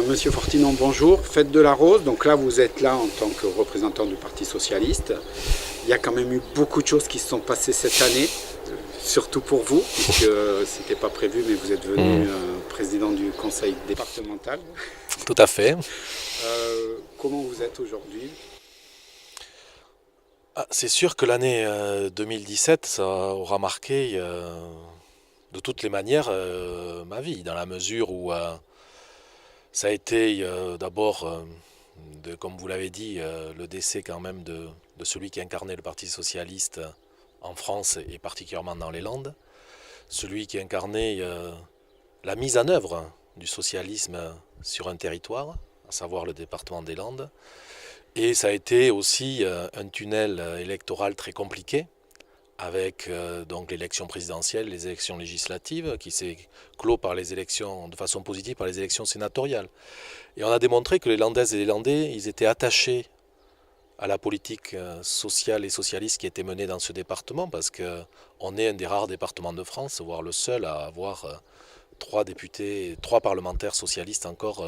Monsieur Fortinon, bonjour. Fête de la Rose, donc là vous êtes là en tant que représentant du Parti Socialiste. Il y a quand même eu beaucoup de choses qui se sont passées cette année, surtout pour vous, puisque c'était pas prévu, mais vous êtes venu président du conseil départemental. Tout à fait. Comment vous êtes aujourd'hui? C'est sûr que l'année 2017, ça aura marqué de toutes les manières ma vie, dans la mesure où ça a été d'abord, comme vous l'avez dit, le décès quand même de celui qui incarnait le Parti socialiste en France et particulièrement dans les Landes, celui qui incarnait la mise en œuvre du socialisme sur un territoire, à savoir le département des Landes. Et ça a été aussi un tunnel électoral très compliqué, avec donc l'élection présidentielle, les élections législatives, qui s'est clos par les élections, de façon positive par les élections sénatoriales. Et on a démontré que les Landaises et les Landais, ils étaient attachés à la politique sociale et socialiste qui était menée dans ce département, parce qu'on est un des rares départements de France, voire le seul à avoir trois députés, trois parlementaires socialistes encore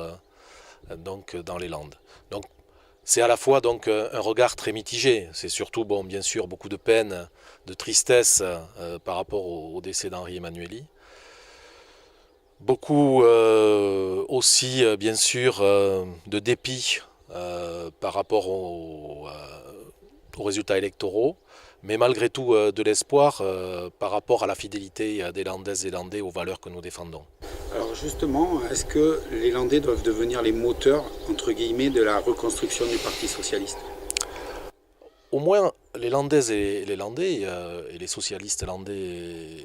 donc dans les Landes. Donc c'est à la fois donc un regard très mitigé. C'est surtout, bon, bien sûr, beaucoup de peine, de tristesse par rapport au décès d'Henri Emmanuelli. Beaucoup aussi, bien sûr, de dépit par rapport aux résultats électoraux, mais malgré tout de l'espoir par rapport à la fidélité des Landaises et Landais aux valeurs que nous défendons. Alors justement, est-ce que les Landais doivent devenir les moteurs, entre guillemets, de la reconstruction du Parti socialiste? Au moins, les Landaises et les Landais et les socialistes landais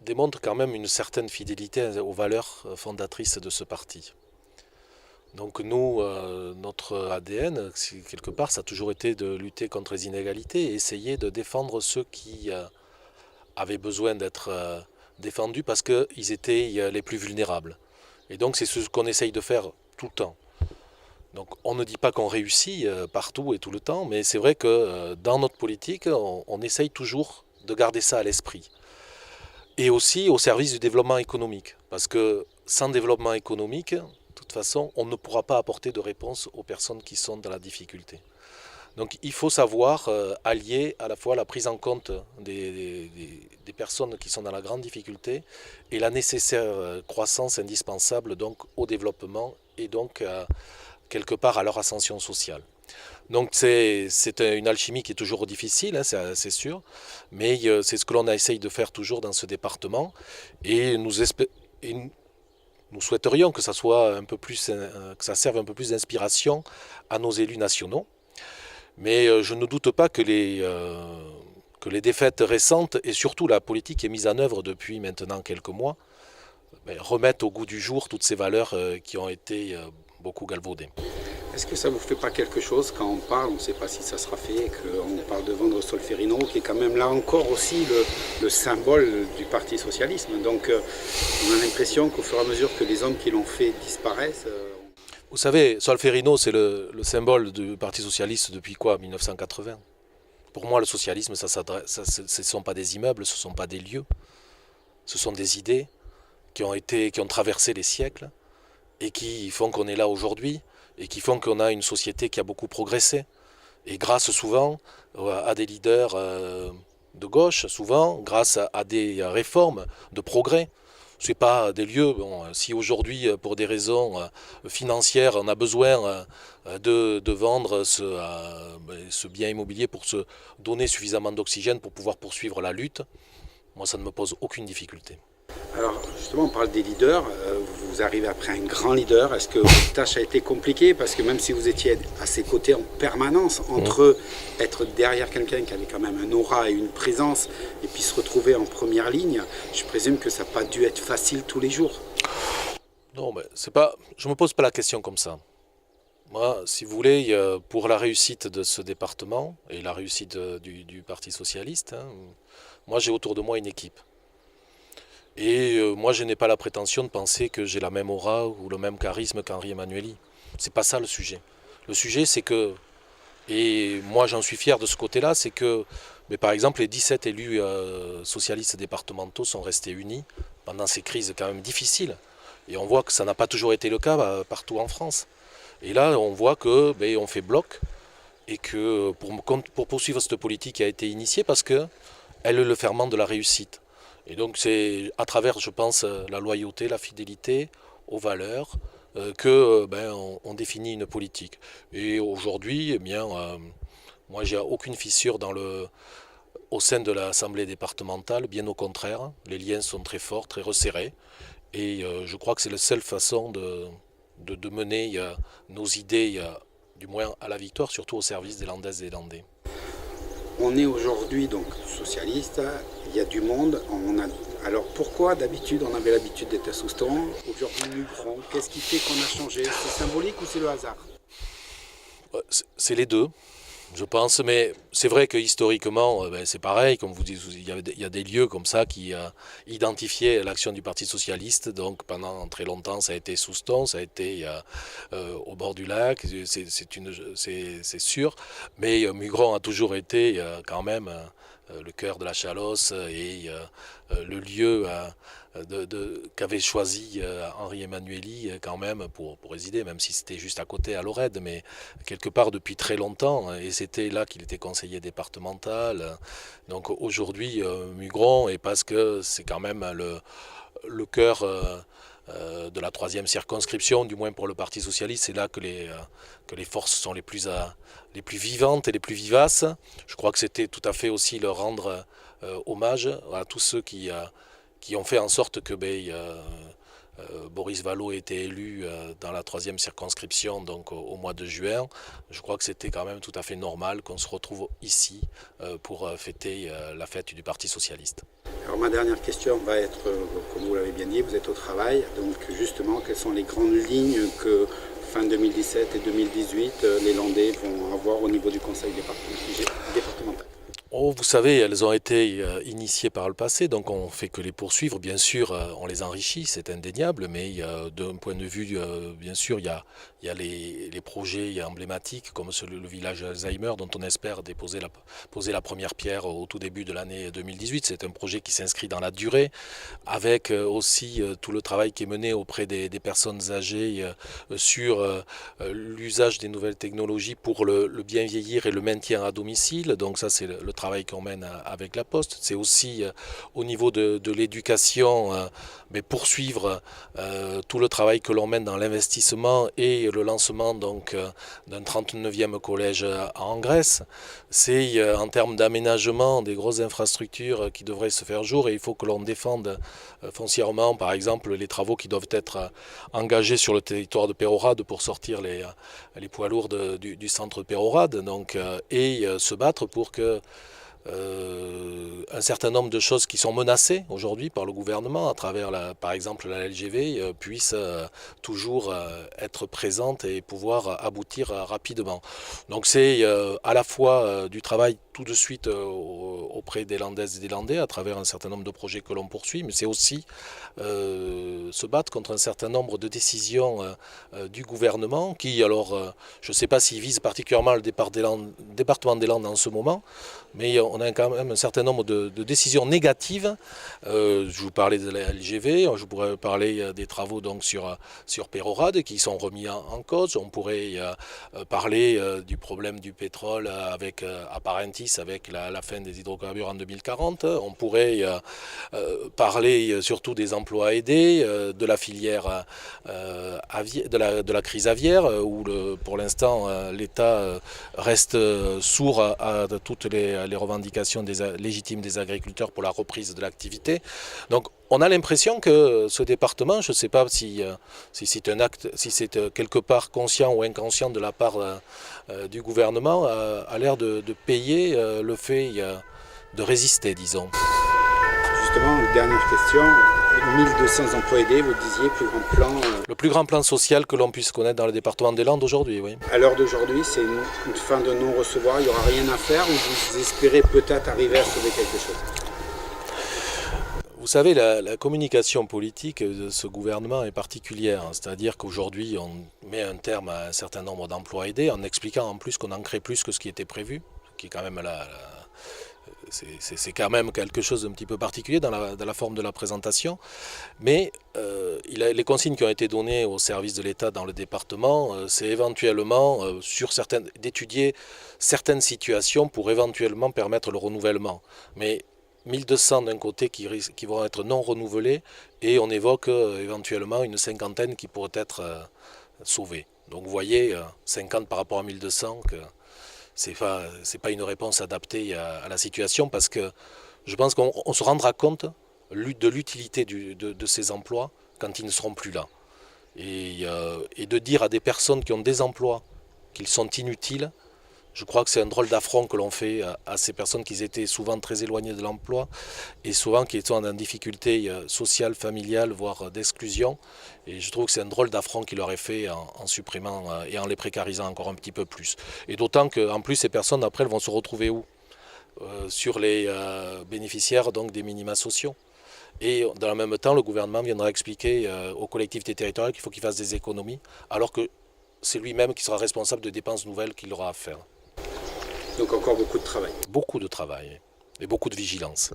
démontrent quand même une certaine fidélité aux valeurs fondatrices de ce parti. Donc nous, notre ADN, quelque part, ça a toujours été de lutter contre les inégalités et essayer de défendre ceux qui avaient besoin d'être défendus parce qu'ils étaient les plus vulnérables. Et donc c'est ce qu'on essaye de faire tout le temps. Donc on ne dit pas qu'on réussit partout et tout le temps, mais c'est vrai que dans notre politique, on essaye toujours de garder ça à l'esprit. Et aussi au service du développement économique. Parce que sans développement économique, de toute façon, on ne pourra pas apporter de réponse aux personnes qui sont dans la difficulté. Donc il faut savoir allier à la fois la prise en compte des personnes qui sont dans la grande difficulté et la nécessaire croissance indispensable donc au développement et donc quelque part à leur ascension sociale. Donc c'est une alchimie qui est toujours difficile, hein, c'est sûr, mais c'est ce que l'on essaye de faire toujours dans ce département et nous souhaiterions que ça soit un peu plus, que ça serve un peu plus d'inspiration à nos élus nationaux. Mais je ne doute pas que les défaites récentes et surtout la politique qui est mise en œuvre depuis maintenant quelques mois remettent au goût du jour toutes ces valeurs qui ont été beaucoup galvaudées. Est-ce que ça vous fait pas quelque chose quand on parle, on ne sait pas si ça sera fait, qu'on parle de vendre Solferino, qui est quand même là encore aussi le symbole du Parti socialiste. Donc on a l'impression qu'au fur et à mesure que les hommes qui l'ont fait disparaissent. Vous savez, Solferino, c'est le symbole du Parti socialiste depuis quoi, 1980. Pour moi, le socialisme, ce ne sont pas des immeubles, ce ne sont pas des lieux. Ce sont des idées qui ont traversé les siècles et qui font qu'on est là aujourd'hui et qui font qu'on a une société qui a beaucoup progressé. Et grâce souvent à des leaders de gauche, souvent grâce à des réformes de progrès. Ce n'est pas des lieux. Bon, si aujourd'hui, pour des raisons financières, on a besoin de vendre ce bien immobilier pour se donner suffisamment d'oxygène pour pouvoir poursuivre la lutte, moi, ça ne me pose aucune difficulté. Alors justement, on parle des leaders. Vous arrivez après un grand leader. Est-ce que votre tâche a été compliquée? Parce que même si vous étiez à ses côtés en permanence, entre être derrière quelqu'un qui avait quand même un aura et une présence, et puis se retrouver en première ligne, je présume que ça n'a pas dû être facile tous les jours. Non, mais c'est pas. Je me pose pas la question comme ça. Moi, si vous voulez, pour la réussite de ce département et la réussite du Parti socialiste, hein, moi j'ai autour de moi une équipe. Et moi, je n'ai pas la prétention de penser que j'ai la même aura ou le même charisme qu'Henri Emmanuelli. C'est pas ça le sujet. Le sujet, c'est que, et moi j'en suis fier de ce côté-là, c'est que, mais par exemple, les 17 élus socialistes départementaux sont restés unis pendant ces crises quand même difficiles. Et on voit que ça n'a pas toujours été le cas partout en France. Et là, on voit que on fait bloc et que pour poursuivre cette politique qui a été initiée parce que elle est le ferment de la réussite. Et donc c'est à travers, je pense, la loyauté, la fidélité aux valeurs que on définit une politique. Et aujourd'hui, moi j'ai aucune fissure au sein de l'Assemblée départementale, bien au contraire, les liens sont très forts, très resserrés. Et je crois que c'est la seule façon de mener nos idées, du moins à la victoire, surtout au service des Landaises et des Landais. On est aujourd'hui donc socialiste, il y a du monde. Alors pourquoi d'habitude on avait l'habitude d'être à Soustons, aujourd'hui Mugron? Qu'est-ce qui fait qu'on a changé? C'est symbolique ou c'est le hasard? C'est les deux, je pense, mais c'est vrai que historiquement, c'est pareil, comme vous dites, il y a des lieux comme ça qui identifiaient l'action du Parti Socialiste, donc pendant très longtemps ça a été Soustons, ça a été au bord du lac, c'est sûr, mais Mugron a toujours été quand même le cœur de la Chalosse et le lieu qu'avait choisi Henri Emmanuelli quand même pour résider, même si c'était juste à côté à Lorette, mais quelque part depuis très longtemps, et c'était là qu'il était conseiller départemental. Donc aujourd'hui, Mugron, et parce que c'est quand même le cœur de la 3e circonscription, du moins pour le Parti Socialiste, c'est là que les forces sont les plus vivantes et les plus vivaces. Je crois que c'était tout à fait aussi leur rendre hommage à tous ceux qui ont fait en sorte que Boris Vallaud ait été élu dans la 3e circonscription, donc au mois de juin. Je crois que c'était quand même tout à fait normal qu'on se retrouve ici pour fêter la fête du Parti Socialiste. Alors ma dernière question va être, comme vous l'avez bien dit, vous êtes au travail, donc justement, quelles sont les grandes lignes que fin 2017 et 2018, les Landais vont avoir au niveau du conseil départemental? Oh, vous savez, elles ont été initiées par le passé, donc on ne fait que les poursuivre. Bien sûr, on les enrichit, c'est indéniable, mais d'un point de vue, bien sûr, il y a les projets emblématiques comme le village Alzheimer, dont on espère poser la première pierre au tout début de l'année 2018. C'est un projet qui s'inscrit dans la durée, avec aussi tout le travail qui est mené auprès des personnes âgées sur l'usage des nouvelles technologies pour le bien vieillir et le maintien à domicile. Donc ça, c'est le travail qu'on mène avec la Poste. C'est aussi au niveau de l'éducation, mais poursuivre tout le travail que l'on mène dans l'investissement et le lancement donc d'un 39e collège en Grèce. C'est en termes d'aménagement des grosses infrastructures qui devraient se faire jour, et il faut que l'on défende foncièrement, par exemple, les travaux qui doivent être engagés sur le territoire de Pérorade pour sortir les poids lourds du centre Pérorade, donc, et se battre pour que un certain nombre de choses qui sont menacées aujourd'hui par le gouvernement à travers par exemple la LGV puissent toujours être présentes et pouvoir aboutir rapidement. Donc c'est à la fois du travail tout de suite auprès des Landaises et des Landais à travers un certain nombre de projets que l'on poursuit, mais c'est aussi se battre contre un certain nombre de décisions du gouvernement qui, alors, je ne sais pas s'il vise particulièrement le département des Landes en ce moment, mais on a quand même un certain nombre de décisions négatives. Je vous parlais de la LGV, je pourrais parler des travaux donc sur Pérorade qui sont remis en cause. On pourrait parler du problème du pétrole à Parentis avec la fin des hydrocarbures en 2040. On pourrait parler surtout des emplois aidés, de la filière de la crise aviaire, où pour l'instant l'État reste sourd à toutes les revendications légitimes des agriculteurs pour la reprise de l'activité. Donc on a l'impression que ce département, je ne sais pas si c'est un acte, si c'est quelque part conscient ou inconscient de la part du gouvernement, a l'air de payer le fait de résister, disons. Justement, une dernière question. 1200 emplois aidés, vous disiez, plus grand plan... Le plus grand plan social que l'on puisse connaître dans le département des Landes aujourd'hui, oui. À l'heure d'aujourd'hui, c'est une fin de non-recevoir, il n'y aura rien à faire, ou vous espérez peut-être arriver à sauver quelque chose? Vous savez, la communication politique de ce gouvernement est particulière. C'est-à-dire qu'aujourd'hui, on met un terme à un certain nombre d'emplois aidés en expliquant en plus qu'on en crée plus que ce qui était prévu, qui est quand même c'est quand même quelque chose d'un petit peu particulier dans la forme de la présentation. Mais les consignes qui ont été données aux services de l'État dans le département, c'est éventuellement d'étudier certaines situations pour éventuellement permettre le renouvellement. Mais 1200 d'un côté qui vont être non renouvelés, et on évoque éventuellement une cinquantaine qui pourraient être sauvés. Donc vous voyez, 50 par rapport à 1200, que c'est pas une réponse adaptée à la situation, parce que je pense qu'on se rendra compte de l'utilité de ces emplois quand ils ne seront plus là. Et de dire à des personnes qui ont des emplois qu'ils sont inutiles, je crois que c'est un drôle d'affront que l'on fait à ces personnes qui étaient souvent très éloignées de l'emploi et souvent qui sont en difficulté sociale, familiale, voire d'exclusion. Et je trouve que c'est un drôle d'affront qu'il leur est fait en supprimant et en les précarisant encore un petit peu plus. Et d'autant qu'en plus, ces personnes, après, elles vont se retrouver où sur les bénéficiaires donc, des minima sociaux. Et dans le même temps, le gouvernement viendra expliquer aux collectivités territoriales qu'il faut qu'ils fassent des économies, alors que c'est lui-même qui sera responsable de dépenses nouvelles qu'il aura à faire. Donc encore beaucoup de travail. Beaucoup de travail et beaucoup de vigilance.